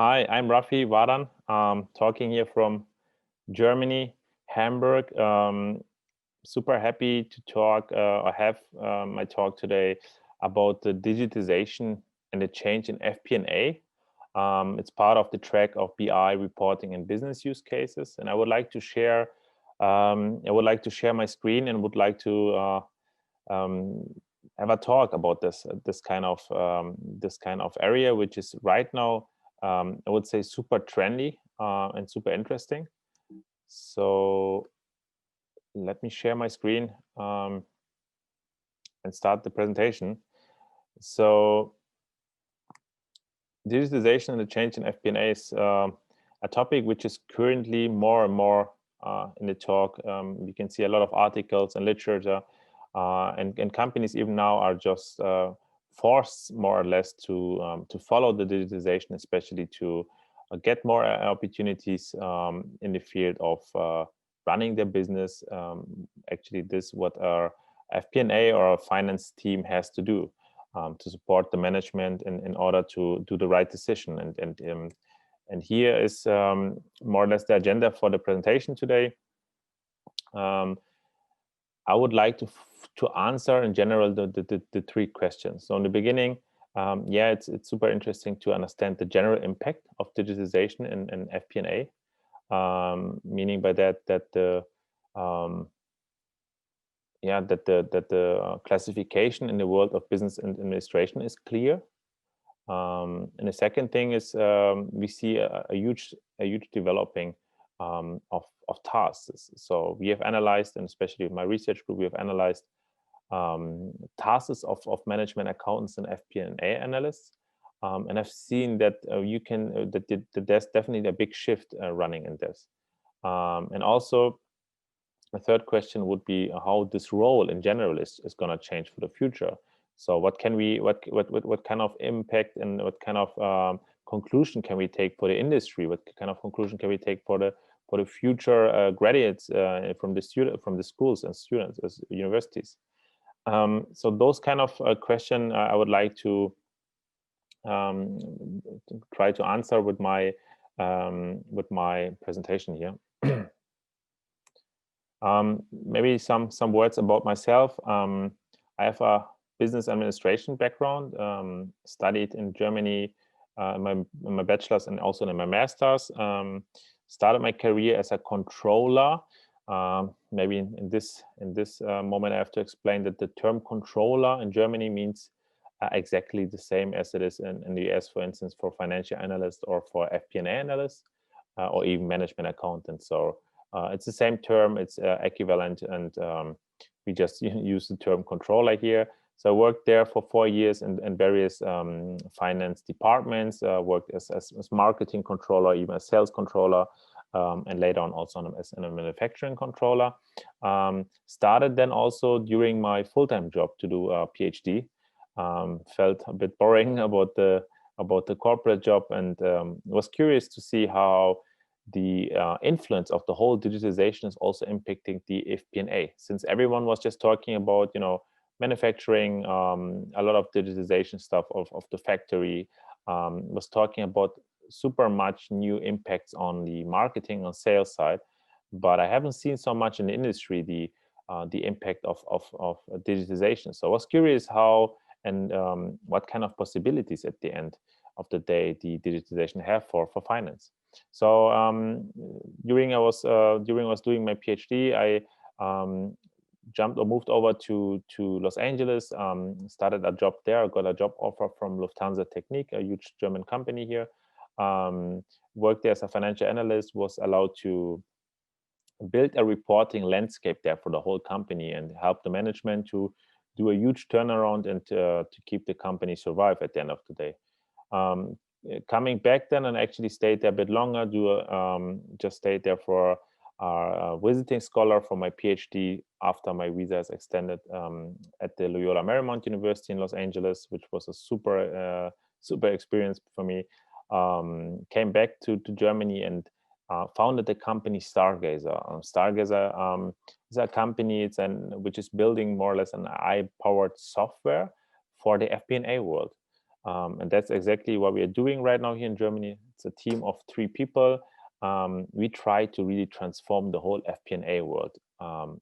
Hi, I'm Rafi, Wadan, talking here from Germany, Hamburg. Super happy to talk or have my talk today about the digitization and the change in FP&A. It's part of the track of BI reporting and business use cases, and I would like to share. My screen and would like to um, have a talk about this kind of area, which is right now I would say super trendy and super interesting. So let me share my screen and start the presentation. So digitization and the change in FP&A is a topic which is currently more and more in the talk. You can see a lot of articles and literature, and companies even now are just forced more or less to follow the digitization, especially to get more opportunities in the field of running their business. Actually, this what our FP&A or our finance team has to do to support the management in order to do the right decision. And here is more or less the agenda for the presentation today. I would like to answer in general the three questions. So in the beginning, it's super interesting to understand the general impact of digitization in FP&A, meaning by that the classification in the world of business and administration is clear. And the second thing is we see a huge developing of tasks. So we have analyzed, and especially my research group, we have analyzed tasks of management accountants and FP&A analysts, and I've seen that there's definitely a big shift running in this. And also, the third question would be how this role in general is going to change for the future. So what kind of impact and what kind of conclusion can we take for the industry? What kind of conclusion can we take for the future graduates from the schools and students as universities? So those kind of question I would like to try to answer with my presentation here. Maybe some words about myself. I have a business administration background, studied in Germany in my bachelor's and also in my master's. Started my career as a controller. Maybe in this moment I have to explain that the term controller in Germany means exactly the same as it is in the US, for instance, for financial analyst or for FP&A analyst or even management accountant. So it's the same term, it's equivalent, and we just use the term controller here. So I worked there for 4 years in various finance departments, worked as marketing controller, even as sales controller, and later on also as a manufacturing controller. Started then also during my full-time job to do a PhD. Felt a bit boring about the corporate job, and was curious to see how the influence of the whole digitization is also impacting the FP&A, since everyone was just talking about manufacturing, a lot of digitization stuff of the factory, was talking about super much new impacts on the marketing and sales side, but I haven't seen so much in the industry the impact of digitization. So I was curious how and what kind of possibilities at the end of the day the digitization have for finance. So during I was doing my PhD, I jumped or moved over to Los Angeles, started a job there. I got a job offer from Lufthansa Technik, a huge German company here. Worked there as a financial analyst, was allowed to build a reporting landscape there for the whole company and help the management to do a huge turnaround and to keep the company survive at the end of the day. Coming back then and actually stayed there a bit longer, just stayed there for a visiting scholar for my PhD after my visa is extended at the Loyola Marymount University in Los Angeles, which was a super experience for me. Came back to Germany and founded the company Stargazr. Stargazr is a company which is building more or less an AI-powered software for the FP&A world. And that's exactly what we are doing right now here in Germany. It's a team of 3 people. We try to really transform the whole FP&A world.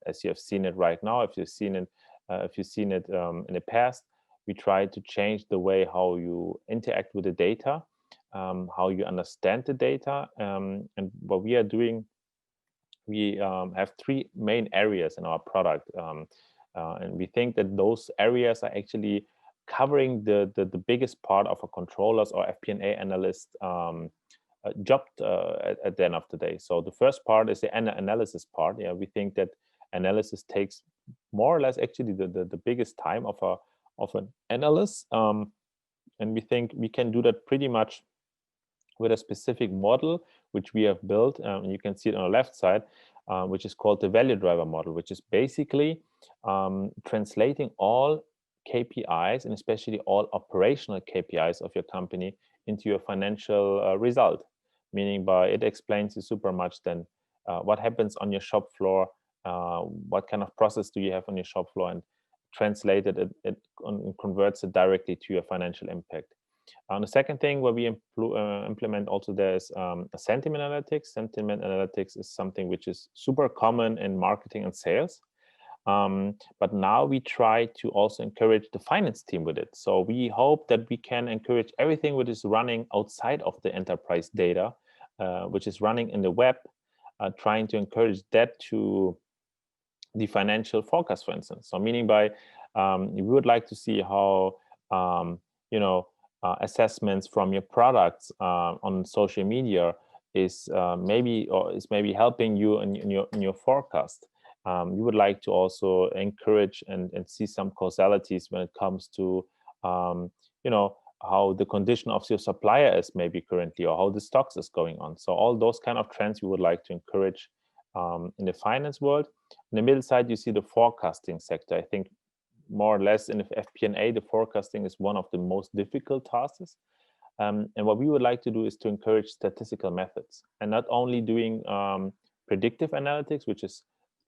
As you have seen it right now, if you've seen it, in the past, we try to change the way how you interact with the data, how you understand the data, and what we are doing. We have 3 main areas in our product, and we think that those areas are actually covering the biggest part of a controller's or FP&A analyst job at the end of the day. So the first part is the analysis part. Yeah, we think that analysis takes more or less actually the biggest time of an analyst, and we think we can do that pretty much with a specific model which we have built. And you can see it on the left side, which is called the value driver model, which is basically translating all KPIs and especially all operational KPIs of your company into your financial result. Meaning by it explains you super much then what happens on your shop floor, what kind of process do you have on your shop floor, and translated it converts it directly to your financial impact. The second thing where we implement also there is sentiment analytics. Sentiment analytics is something which is super common in marketing and sales. But now we try to also encourage the finance team with it. So we hope that we can encourage everything which is running outside of the enterprise data, which is running in the web, trying to encourage that to the financial forecast, for instance. So meaning by we would like to see how assessments from your products on social media is maybe helping you in your forecast. You would like to also encourage and see some causalities when it comes to how the condition of your supplier is maybe currently, or how the stocks is going on. So all those kind of trends we would like to encourage in the finance world. In the middle side, you see the forecasting sector. I think more or less in the FP&A, the forecasting is one of the most difficult tasks. And what we would like to do is to encourage statistical methods, and not only doing predictive analytics, which is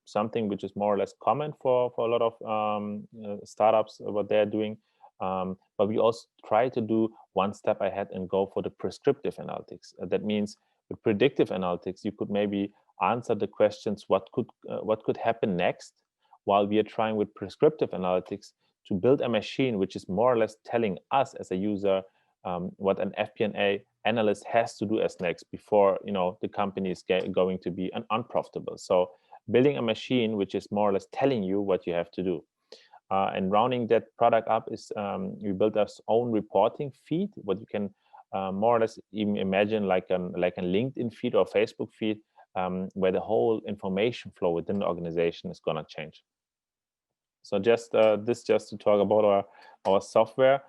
something which is more or less common for a lot of startups, what they're doing. But we also try to do one step ahead and go for the prescriptive analytics. That means with predictive analytics, you could maybe answer the questions, what could happen next, while we are trying with prescriptive analytics to build a machine which is more or less telling us as a user what an FP&A analyst has to do as next before the company is going to be unprofitable. So building a machine which is more or less telling you what you have to do. And rounding that product up is we built our own reporting feed, what you can more or less even imagine like a LinkedIn feed or Facebook feed, where the whole information flow within the organization is going to change. So just to talk about our software.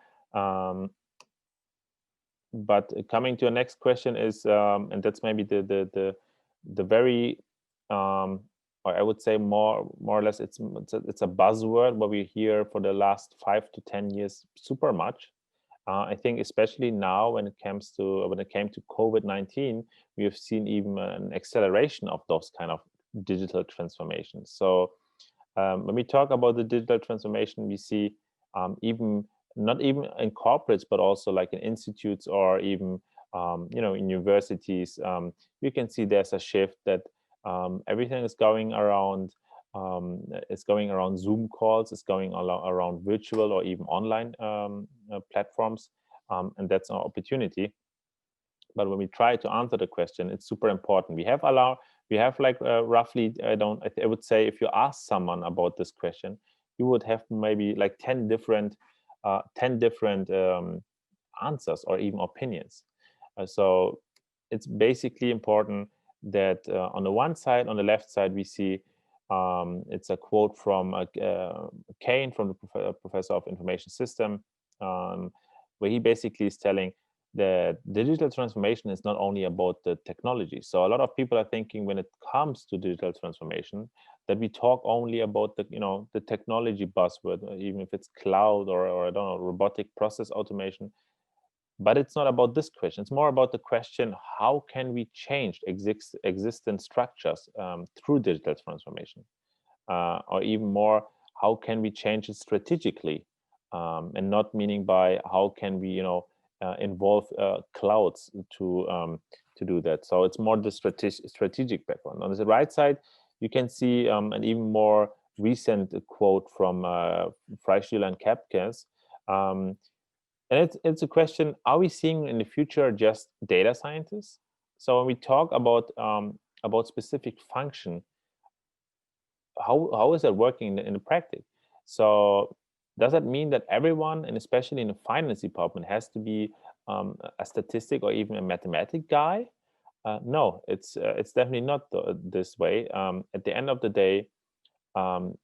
But coming to the next question is, and that's maybe the very or I would say more or less it's a buzzword what we hear for the last 5 to 10 years super much. I think especially now when it came to COVID-19, we have seen even an acceleration of those kind of digital transformations. So when we talk about the digital transformation, we see even not even in corporates, but also like in institutes or even in universities, you can see there's a shift that everything is going around. It's going around Zoom calls. It's going around virtual or even online platforms, and that's an opportunity. But when we try to answer the question, it's super important. We have like roughly, I would say, if you ask someone about this question, you would have maybe like 10 different answers or even opinions. So it's basically important that on the one side, on the left side, we see it's a quote from Kane, from the professor of information system, where he basically is telling that digital transformation is not only about the technology. So a lot of people are thinking when it comes to digital transformation that we talk only about the technology buzzword, even if it's cloud or I don't know, robotic process automation. But it's not about this question. It's more about the question, how can we change existing structures through digital transformation? Or even more, how can we change it strategically? and not meaning by how can we, involve clouds to do that. So it's more the strategic background. On the right side, you can see an even more recent quote from Freischüler and Kapkes. And it's a question: are we seeing in the future just data scientists? So when we talk about specific function, how is that working in the practice? So does that mean that everyone, and especially in the finance department, has to be a statistic or even a mathematic guy? No, it's definitely not this way. At the end of the day, um,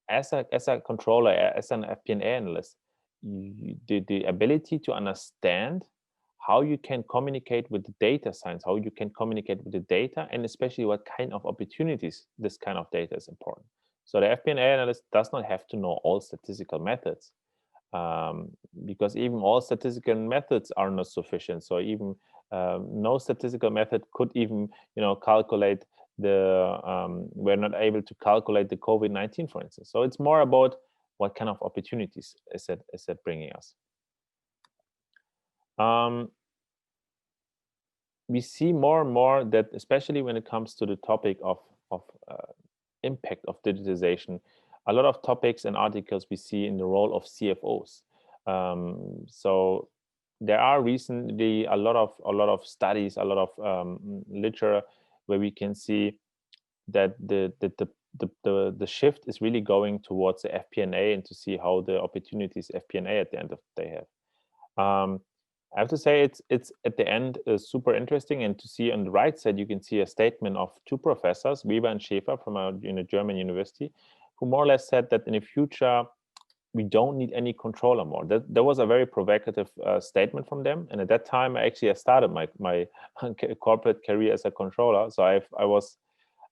as a controller, as an FP&A analyst, the ability to understand how you can communicate with the data science, how you can communicate with the data, and especially what kind of opportunities this kind of data is important. So the FP&A analyst does not have to know all statistical methods, because even all statistical methods are not sufficient. So even no statistical method could even, calculate we're not able to calculate the COVID-19, for instance. So it's more about what kind of opportunities is it bringing us. We see more and more that, especially when it comes to the topic of impact of digitization, a lot of topics and articles we see in the role of CFOs. So there are recently a lot of studies, a lot of literature where we can see that the shift is really going towards the FP&A, and to see how the opportunities FP&A at the end of the day have. I have to say it's at the end super interesting, and to see on the right side you can see a statement of two professors, Weber and Schäfer from a German university, who more or less said that in the future we don't need any controller more. That was a very provocative statement from them, and at that time I started my corporate career as a controller, so I was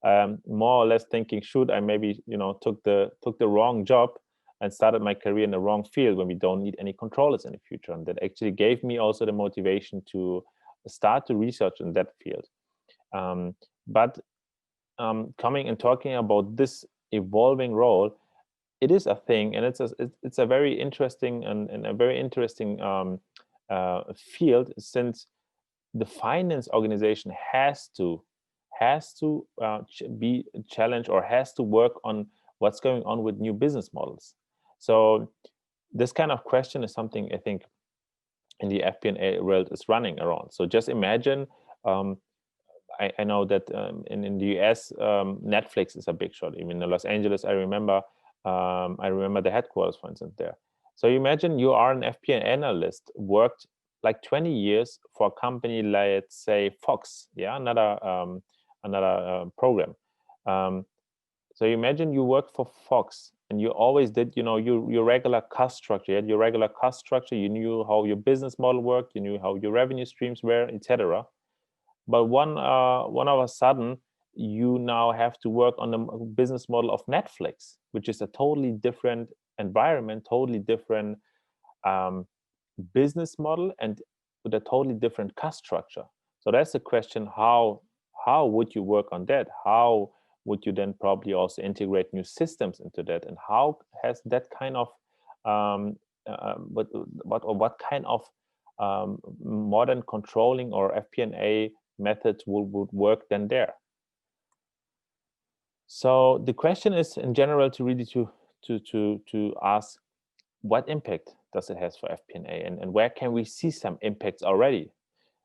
more or less thinking, should I maybe took the wrong job and started my career in the wrong field when we don't need any controllers in the future. And that actually gave me also the motivation to start to research in that field. But coming and talking about this evolving role, it is a thing, and it's a very interesting and a very interesting field, since the finance organization has to be challenged, or has to work on what's going on with new business models. So this kind of question is something I think in the FP&A world is running around. So just imagine, I know that in the US, Netflix is a big shot. Even in Los Angeles, I remember the headquarters, for instance, there. So you imagine you are an FP&A analyst, worked like 20 years for a company, let's say Fox, another program. So you imagine you work for Fox, and you always did, your regular cost structure. You had your regular cost structure. You knew how your business model worked. You knew how your revenue streams were, etc. But one of a sudden, you now have to work on the business model of Netflix, which is a totally different environment, totally different business model, and with a totally different cost structure. So that's the question: how would you work on that? How would you then probably also integrate new systems into that? And how has that kind of what kind of modern controlling or FP&A methods would work then there? So the question is, in general, to really to ask, what impact does it have for FP&A, and where can we see some impacts already?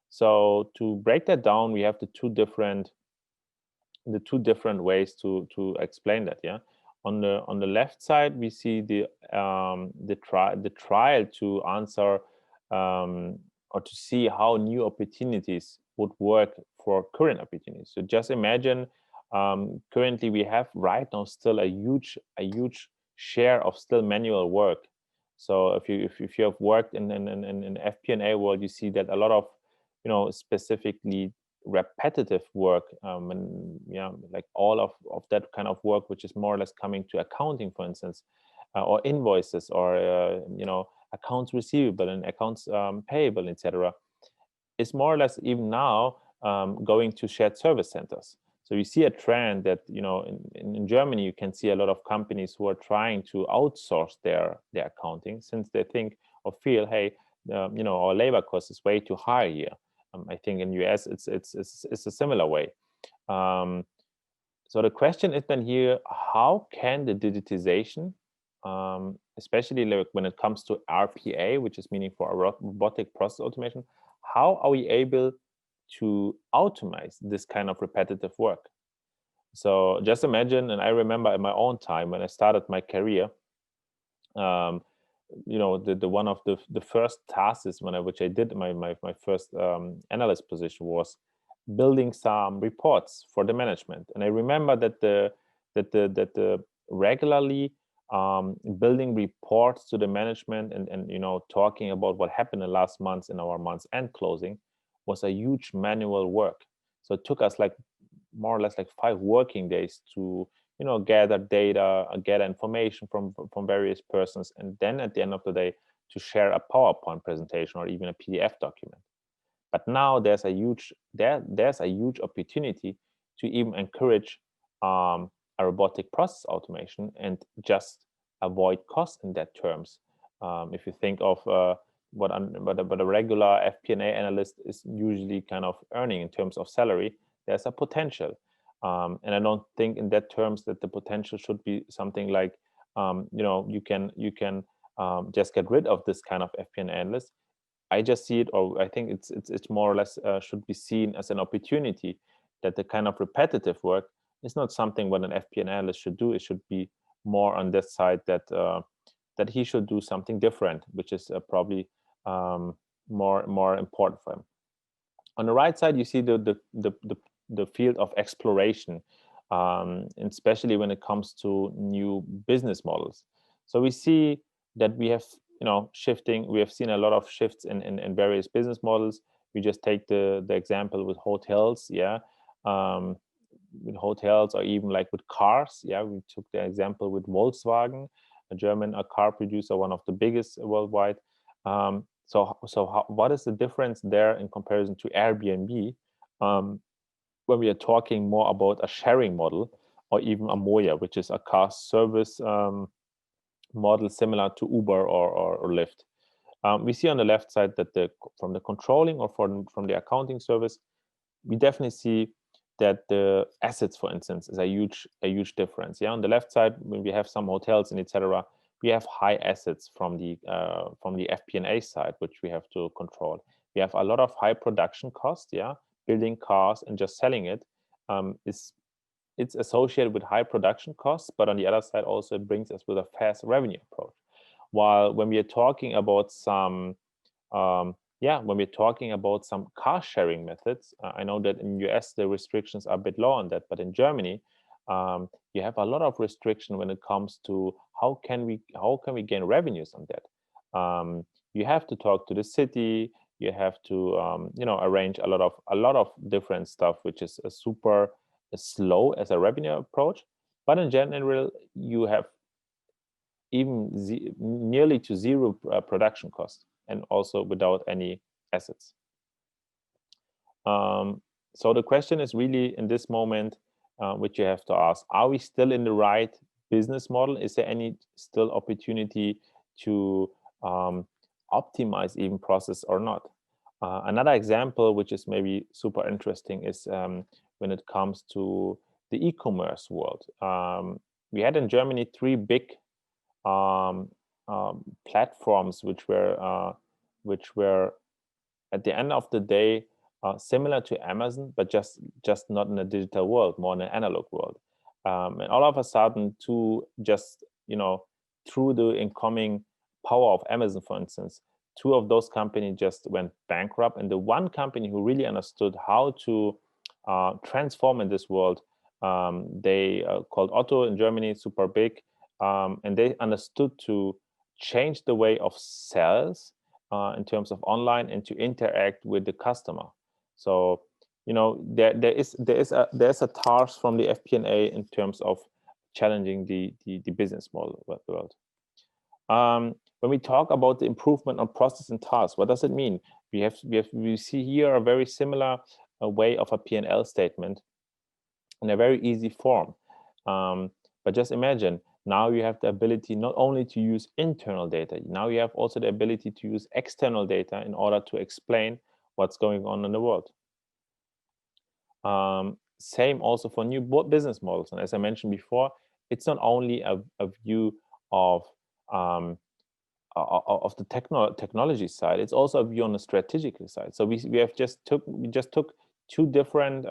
So to break that down, we have the two different ways to explain that. On the left side, we see the trial to answer or to see how new opportunities would work for current opportunities. So just imagine, currently we have right now still a huge share of still manual work. So if you have worked in FP&A world, you see that a lot of specifically repetitive work, and like all of that kind of work, which is more or less coming to accounting, for instance, or invoices, or accounts receivable and accounts payable, etc., is more or less even now going to shared service centers. So you see a trend that, in Germany, you can see a lot of companies who are trying to outsource their accounting, since they think or feel, hey, our labor cost is way too high here. I think in US it's a similar way. So the question is then here, how can the digitization, especially like when it comes to RPA, which is meaning for robotic process automation, how are we able to automate this kind of repetitive work? So just imagine, and I remember in my own time when I started my career, the one of the first tasks which I did my first analyst position was building some reports for the management. And I remember that the regularly building reports to the management and talking about what happened in the last months in our month's end closing was a huge manual work. So it took us like more or less like 5 working days to gather data, gather information from various persons, and then at the end of the day to share a PowerPoint presentation or even a PDF document. But now there's a huge opportunity to even encourage a robotic process automation and just avoid costs in that terms. If you think of what a regular FP&A analyst is usually kind of earning in terms of salary, there's a potential. And I don't think in that terms that the potential should be something like, you can just get rid of this kind of FP&A analyst. I just see it, or I think it's more or less should be seen as an opportunity that the kind of repetitive work is not something what an FP&A analyst should do. It should be more on that side that he should do something different, which is probably more important for him. On the right side, you see the field of exploration, and especially when it comes to new business models. So we see that we have seen a lot of shifts in various business models. We just take the example with hotels, with hotels, or even like with cars. We took the example with Volkswagen, a German car producer, one of the biggest worldwide. What is the difference there in comparison to Airbnb, when we are talking more about a sharing model, or even a Moya, which is a car service model similar to Uber or Lyft? We see on the left side that from the controlling or from the accounting service, we definitely see that the assets, for instance, is a huge difference. On the left side, when we have some hotels and etc., we have high assets from the FP&A side, which we have to control. We have a lot of high production costs. Building cars and just selling it it's associated with high production costs, but on the other side also it brings us with a fast revenue approach. While when we are talking about some car sharing methods, I know that in US the restrictions are a bit low on that, but in Germany you have a lot of restriction when it comes to how can we gain revenues on that. You have to talk to the city. You have to arrange a lot of different stuff, which is a super slow as a revenue approach. But in general, you have even nearly to zero production cost, and also without any assets. So the question is really in this moment, which you have to ask: are we still in the right business model? Is there any still opportunity to optimize even process or not? Another example, which is maybe super interesting, is when it comes to the e-commerce world. We had in Germany 3 big platforms, which were at the end of the day similar to Amazon, but just not in a digital world, more in an analog world. And all of a sudden, through the incoming power of Amazon, for instance, 2 of those companies just went bankrupt. And the one company who really understood how to transform in this world, they called Otto in Germany, super big, and they understood to change the way of sales in terms of online and to interact with the customer. So there's a task from the FP&A in terms of challenging the business model world. When we talk about the improvement on process and tasks, what does it mean? We see here a very similar way of a P&L statement. in a very easy form. But just imagine, now you have the ability not only to use internal data, now you have also the ability to use external data in order to explain what's going on in the world. Same also for new business models. And as I mentioned before, it's not only a view of the technology side, it's also a view on the strategic side. So we just took two different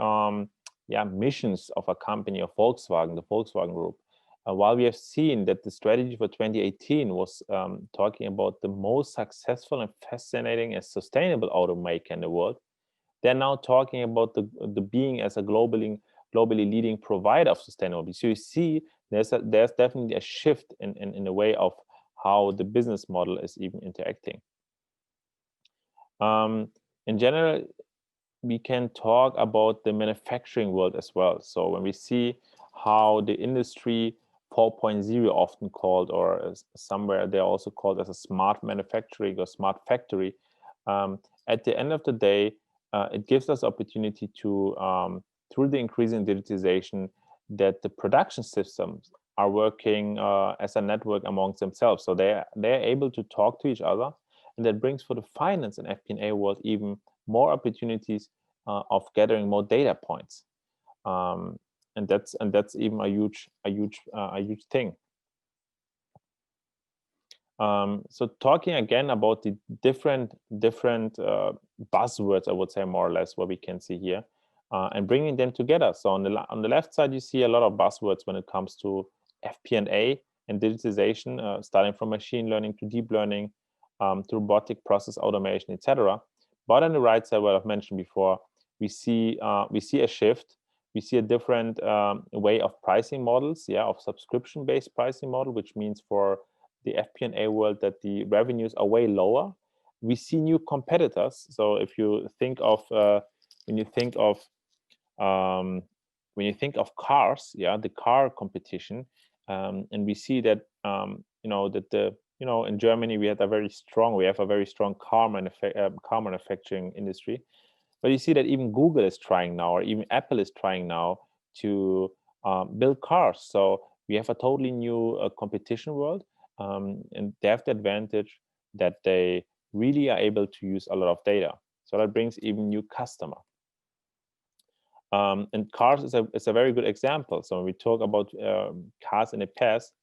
missions of a company of Volkswagen, the Volkswagen Group. While we have seen that the strategy for 2018 was talking about the most successful and fascinating and sustainable automaker in the world, they're now talking about the being as a globally leading provider of sustainability. So you see, there's definitely a shift in the way of how the business model is even interacting. In general, we can talk about the manufacturing world as well. So when we see how the industry 4.0 often called, or somewhere they're also called as a smart manufacturing or smart factory, at the end of the day, it gives us opportunity to, through the increasing digitization, that the production systems are working as a network amongst themselves. So they're able to talk to each other, and that brings for the finance and FP&A world even more opportunities of gathering more data points, and that's even a huge thing. So talking again about the different buzzwords, I would say more or less what we can see here, and bringing them together. So on the left side, you see a lot of buzzwords when it comes to FP&A and digitization, starting from machine learning to deep learning, to robotic process automation, etc. But on the right side, what I've mentioned before, we see a shift. We see a different way of pricing models, of subscription-based pricing model, which means for the FP&A world that the revenues are way lower. We see new competitors. So if you think of when you think of cars, the car competition, and we see that in Germany we have a very strong car manufacturing industry. But you see that even Google is trying now, or even Apple is trying now to build cars. So we have a totally new competition world, and they have the advantage that they really are able to use a lot of data. So that brings even new customer. And cars is a very good example. So when we talk about cars in the past,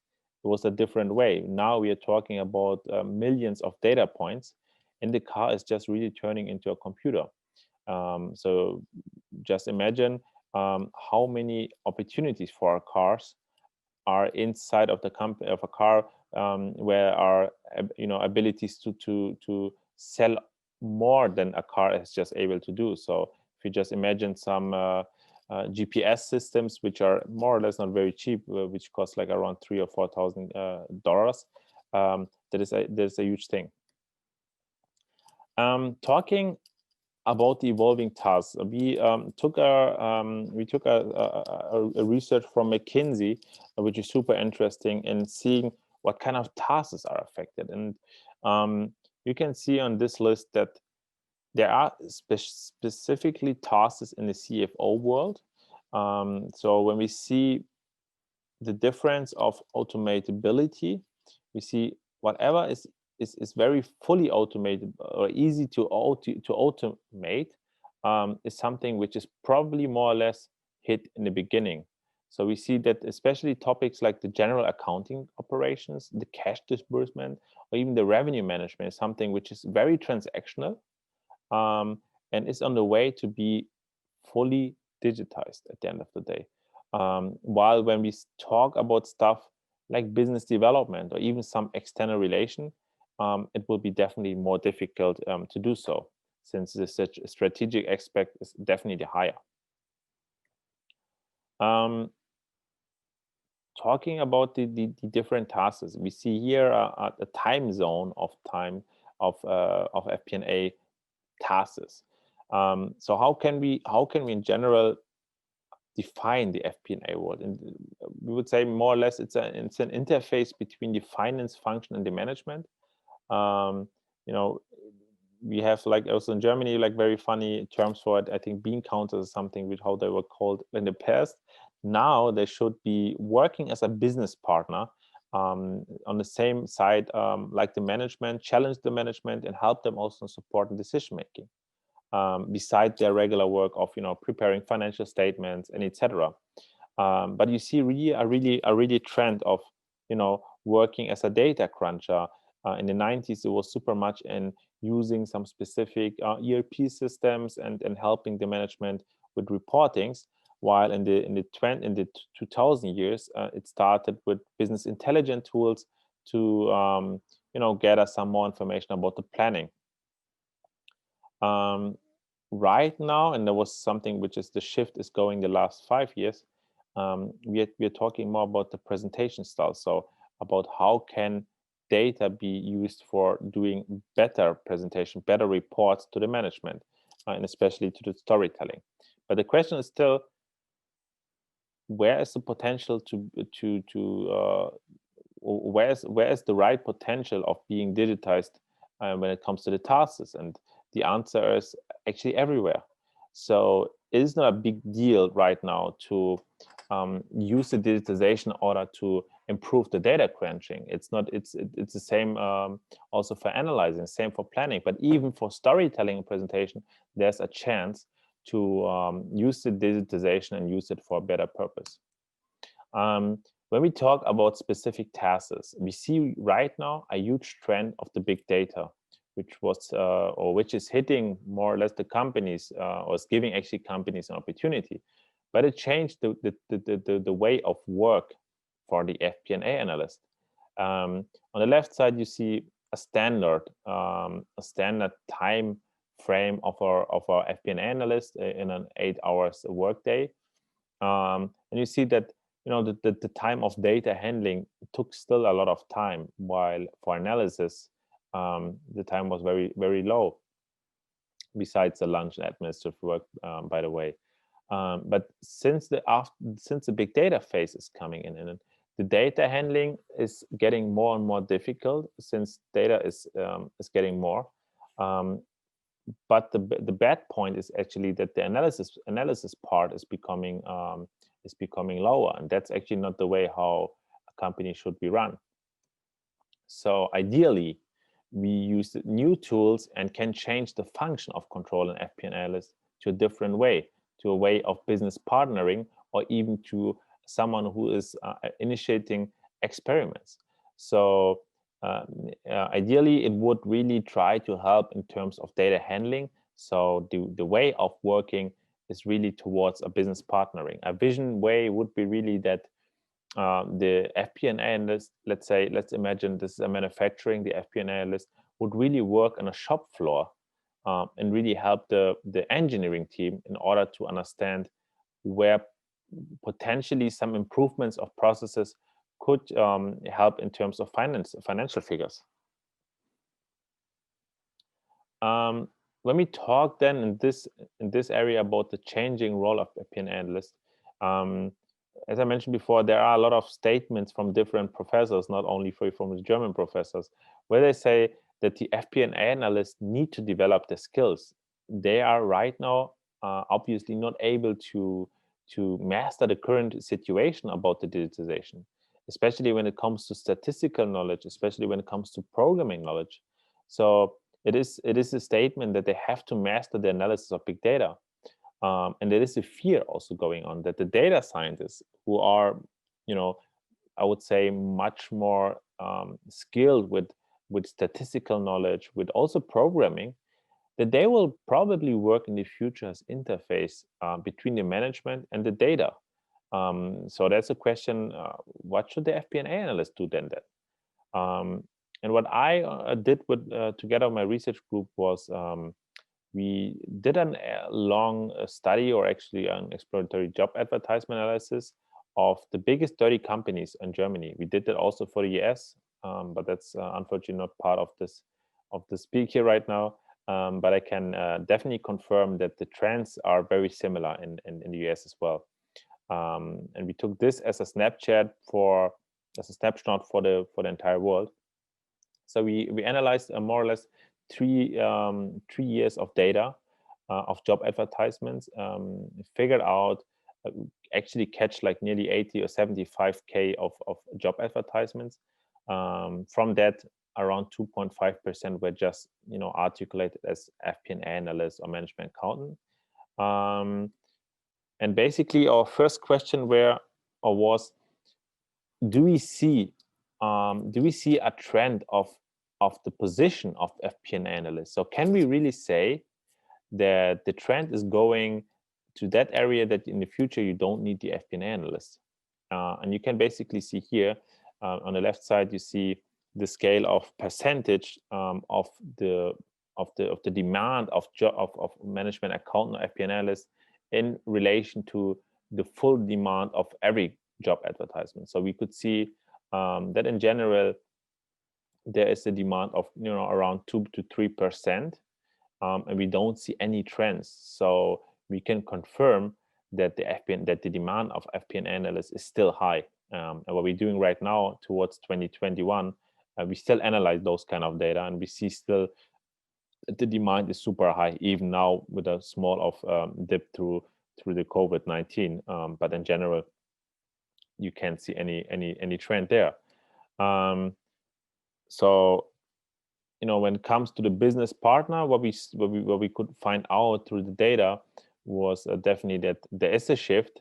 it was a different way. Now we are talking about millions of data points, and the car is just really turning into a computer. So just imagine how many opportunities for our cars are inside of the company of a car, where our abilities to sell more than a car is just able to do. So if you just imagine some GPS systems, which are more or less not very cheap, which cost like around $3,000 or $4,000, that is a huge thing. Talking about the evolving tasks, we took a research from McKinsey, which is super interesting in seeing what kind of tasks are affected. And you can see on this list that there are specifically tasks in the CFO world. So when we see the difference of automatability, we see whatever is very fully automated or easy to automate, is something which is probably more or less hit in the beginning. So we see that especially topics like the general accounting operations, the cash disbursement, or even the revenue management is something which is very transactional, and is on the way to be fully digitized at the end of the day. While when we talk about stuff like business development or even some external relation, it will be definitely more difficult to do so, since the strategic aspect is definitely higher. Talking about the different tasks, we see here a time zone of FP&A tasks. So how can we in general define the FP&A world? And we would say more or less it's an interface between the finance function and the management. we have like also in Germany like very funny terms for it. I think bean counters is something with how they were called in the past. Now they should be working as a business partner on the same side, like the management, challenge the management and help them also support in decision making. Beside their regular work of preparing financial statements and etc. But you see a really trend of working as a data cruncher. In the 90s, it was super much in using some specific ERP systems and helping the management with reportings. While in the 2000 years, it started with business intelligence tools to gather some more information about the planning. Right now, and there was something which is the shift is going the last 5 years. We are talking more about the presentation style. So about how can data be used for doing better presentation, better reports to the management, and especially to the storytelling. But the question is still, where is the potential where is the right potential of being digitized when it comes to the tasks? And the answer is actually everywhere. So it is not a big deal right now to use the digitization in order to improve the data crunching. It's the same also for analyzing, same for planning, but even for storytelling and presentation, there's a chance to use the digitization and use it for a better purpose. When we talk about specific tasks, we see right now a huge trend of the big data, which is hitting more or less the companies, or is giving actually companies an opportunity. But it changed the way of work for the FP&A analyst. On the left side, you see a standard time frame of our FP&A analyst in an 8 hours workday, and you see that the time of data handling took still a lot of time, while for analysis the time was very, very low, besides the lunch and administrative work, by the way. But since the big data phase is coming in, and the data handling is getting more and more difficult, since data is getting more. But the bad point is actually that the analysis part is becoming lower, and that's actually not the way how a company should be run. So ideally, we use new tools and can change the function of control and FP&A analyst to a different way, to a way of business partnering, or even to someone who is initiating experiments. So ideally, it would really try to help in terms of data handling. So the way of working is really towards a business partnering. A vision way would be really that the FP&A analyst, let's imagine this is a manufacturing, the FP&A analyst would really work on a shop floor and really help the engineering team in order to understand where potentially some improvements of processes could help in terms of financial figures. When we talk then in this area about the changing role of FP&A analyst, as I mentioned before, there are a lot of statements from different professors, not only from the German professors, where they say that the FP&A analysts need to develop their skills. They are right now obviously not able to master the current situation about the digitization, especially when it comes to statistical knowledge, especially when it comes to programming knowledge. So it is a statement that they have to master the analysis of big data. And there is a fear also going on that the data scientists, who are, I would say much more skilled with statistical knowledge, with also programming, that they will probably work in the future as interface between the management and the data. So that's a question, what should the FP&A analyst do then? And what I did together with my research group was we did a long study, or actually an exploratory job advertisement analysis of the biggest 30 companies in Germany. We did that also for the US, but that's unfortunately not part of this speak here right now. But I can definitely confirm that the trends are very similar in the US as well. And we took this as a snapshot for the entire world. So we analyzed more or less 3 years of data of job advertisements, figured out actually catch like nearly 80 or 75K of job advertisements. From that, around 2.5% were just articulated as FP&A analyst or management accountant. And basically, our first question was, do we see a trend of the position of FP&A analyst? So can we really say that the trend is going to that area that in the future you don't need the FP&A analyst? And you can basically see here on the left side, you see the scale of percentage of the demand of management accountant or FP&A analyst in relation to the full demand of every job advertisement. So we could see that in general there is a demand of around 2 to 3%, and we don't see any trends. So we can confirm that the demand of FP&A analysts is still high. And what we're doing right now towards 2021, we still analyze those kind of data, and we see still the demand is super high, even now with a small of dip through the COVID-19. But in general, you can't see any trend there. So when it comes to the business partner, what we could find out through the data was definitely that there is the shift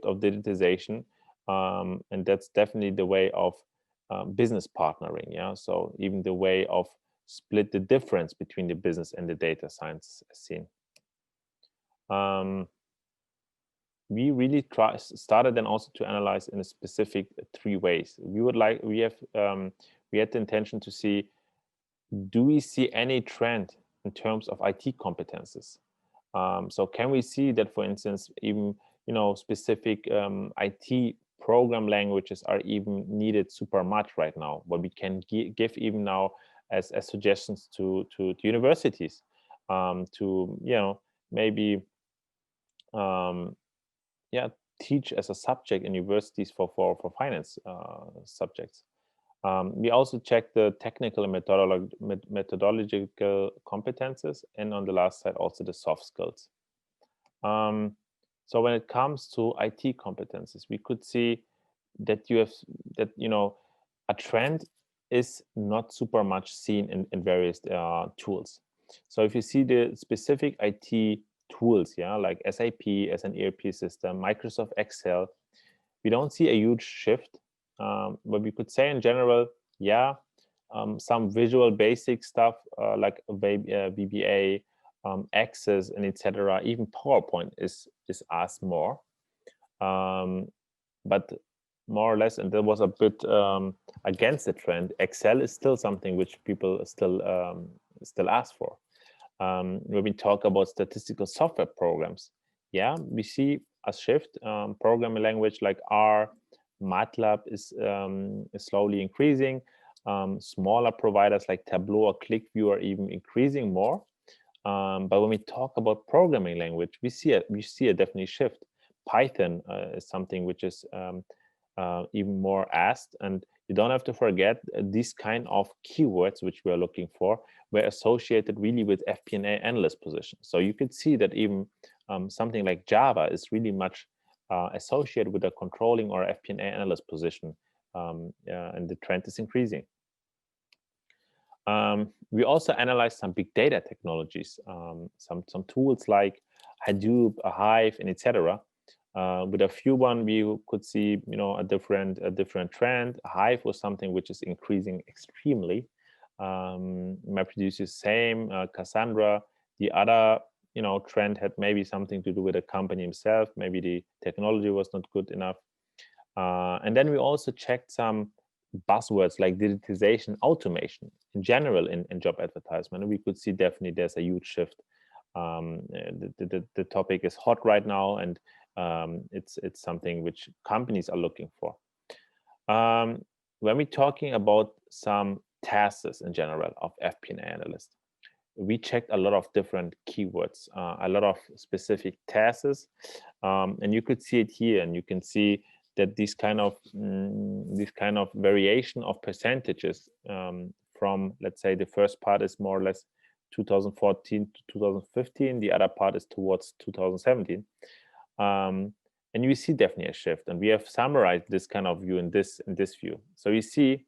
of digitization, and that's definitely the way of business partnering. Yeah, so even the way of split the difference between the business and the data science scene. We really started then also to analyze in a specific 3 ways. We had the intention to see, do we see any trend in terms of IT competences? So can we see that, for instance, even specific IT program languages are even needed super much right now, what we can give even now as suggestions to universities, to maybe teach as a subject in universities for finance subjects. We also checked the technical and methodological competences, and on the last slide also the soft skills. So when it comes to IT competences, we could see that a trend is not super much seen in various tools. So if you see the specific IT tools, like SAP as an ERP system, Microsoft Excel, we don't see a huge shift. But we could say in general, some visual basic stuff like VBA, Access, and etc. Even PowerPoint is asked more, but more or less, and there was a bit against the trend. Excel is still something which people still ask for. When we talk about statistical software programs, we see a shift. Programming language like R, MATLAB is slowly increasing. Smaller providers like Tableau or ClickView are even increasing more. But when we talk about programming language, we see a definitely shift. Python is something which is even more asked, and you don't have to forget these kind of keywords which we are looking for were associated really with FP&A analyst positions. So you could see that even something like Java is really much associated with a controlling or FP&A analyst position, and the trend is increasing. We also analyzed some big data technologies, some tools like Hadoop, Hive, and etc. With a few one, we could see a different trend. Hive was something which is increasing extremely. MapReduce is same. Cassandra, the other trend had maybe something to do with the company himself. Maybe the technology was not good enough. And then we also checked some buzzwords like digitization, automation in general in job advertisement. And we could see definitely there's a huge shift. The topic is hot right now, and it's something which companies are looking for. When we're talking about some tasks in general of FP&A analysts, we checked a lot of different keywords, a lot of specific tasks, and you could see it here, and you can see that this kind of variation of percentages from, let's say, the first part is more or less 2014 to 2015. The other part is towards 2017. And you see definitely a shift. And we have summarized this kind of view in this view. So you see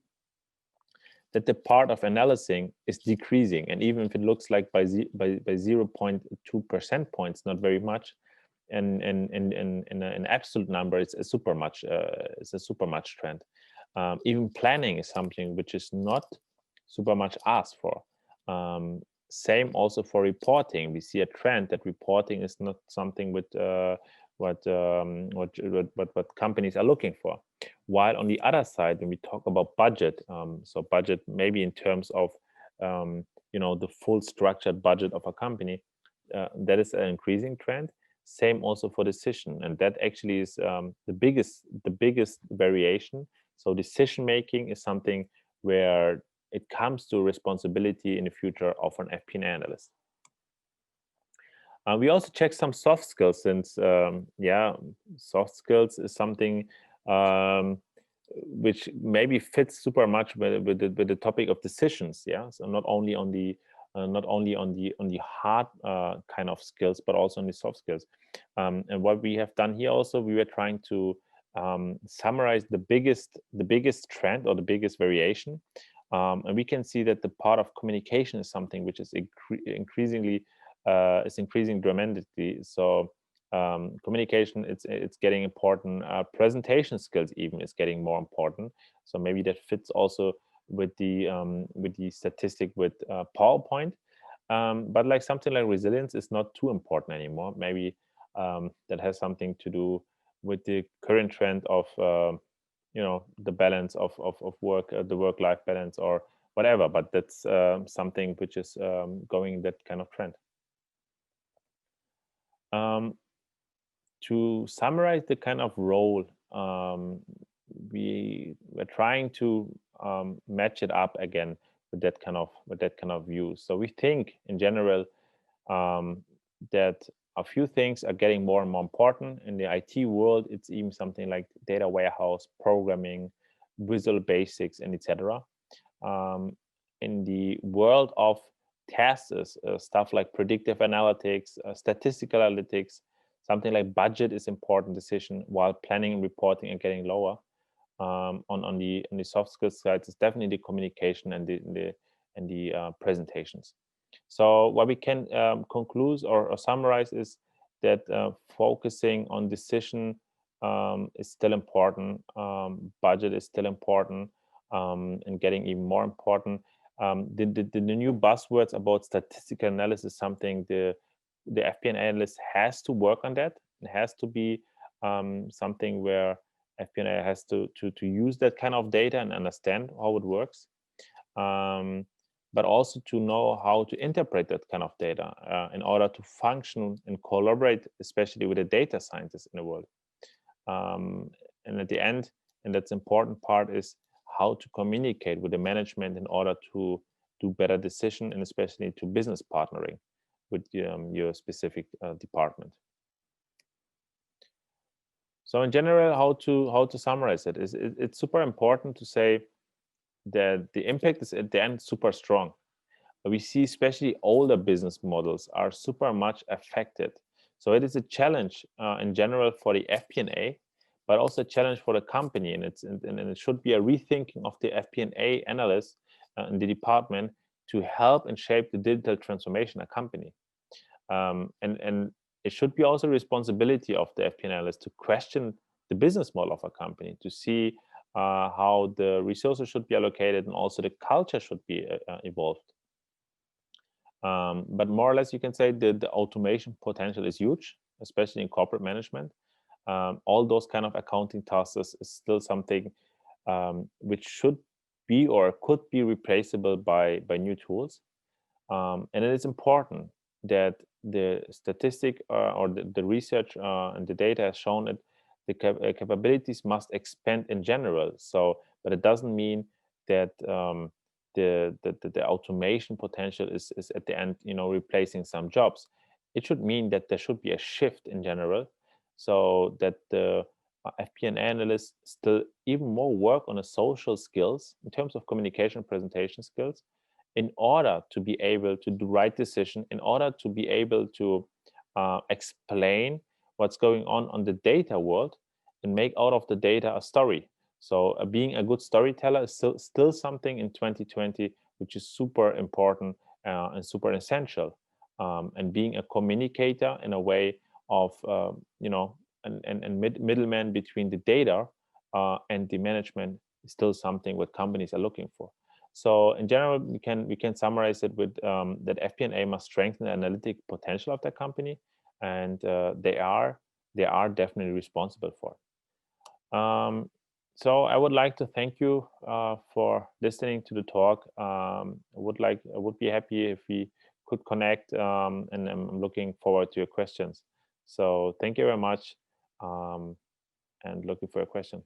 that the part of analyzing is decreasing, and even if it looks like by 0.2 percent points, not very much, and in an absolute number, it's a super much trend. Even planning is something which is not super much asked for. Same also for reporting. We see a trend that reporting is not something with what companies are looking for. While on the other side, when we talk about budget, so budget maybe in terms of the full structured budget of a company, that is an increasing trend. Same also for decision, and that actually is the biggest variation. So decision making is something where it comes to responsibility in the future of an FP&A analyst. We also check some soft skills, since soft skills is something which maybe fits super much with the topic of decisions. Yeah, so not only on the hard kind of skills, but also on the soft skills. And what we have done here also, we were trying to summarize the biggest trend or the biggest variation. And we can see that the part of communication is something which is increasing dramatically. So communication, it's getting important. Presentation skills even is getting more important. So maybe that fits also with the statistic with PowerPoint. But like something like resilience is not too important anymore. Maybe that has something to do with the current trend of the balance of work, the work-life balance or whatever. But that's something which is going that kind of trend. To summarize the kind of role, we were trying to match it up again with that kind of view. So we think in general that a few things are getting more and more important in the IT world. It's even something like data warehouse, programming, Visual Basics, and etc. In the world of tasks, stuff like predictive analytics, statistical analytics, something like budget is important decision, while planning and reporting are getting lower. On the soft skills side, it's definitely the communication and the presentations. So what we can conclude or summarize is that focusing on decision is still important. Budget is still important, and getting even more important. The new buzzwords about statistical analysis is something the FP&A analyst has to work on. That it has to be something where FP&A has to use that kind of data and understand how it works, but also to know how to interpret that kind of data in order to function and collaborate, especially with the data scientists in the world. And at the end, and that's important part, is how to communicate with the management in order to do better decision, and especially to business partnering with your specific department. So in general, how to summarize it is it's super important to say that the impact is at the end super strong. We see especially older business models are super much affected. So it is a challenge in general for the FP&A, but also a challenge for the company, and it should be a rethinking of the FP&A analysts in the department to help and shape the digital transformation of a company. And it should be also responsibility of the FP&A analyst to question the business model of a company, to see how the resources should be allocated, and also the culture should be evolved. But more or less, you can say that the automation potential is huge, especially in corporate management. All those kind of accounting tasks is still something which should be or could be replaceable by new tools. And it is important that the statistic or the research and the data has shown that the capabilities must expand in general. So, but it doesn't mean that the automation potential is at the end, replacing some jobs. It should mean that there should be a shift in general, so that the FP&A analysts still even more work on the social skills in terms of communication, presentation skills, in order to be able to do right decision, in order to be able to explain what's going on the data world and make out of the data a story. So being a good storyteller is still something in 2020 which is super important and super essential. And being a communicator in a way of and middleman between the data and the management is still something what companies are looking for. So in general, we can summarize it with that FP&A must strengthen the analytic potential of the company, and they are definitely responsible for it. So I would like to thank you for listening to the talk. I would be happy if we could connect, and I'm looking forward to your questions. So thank you very much, and looking for your question.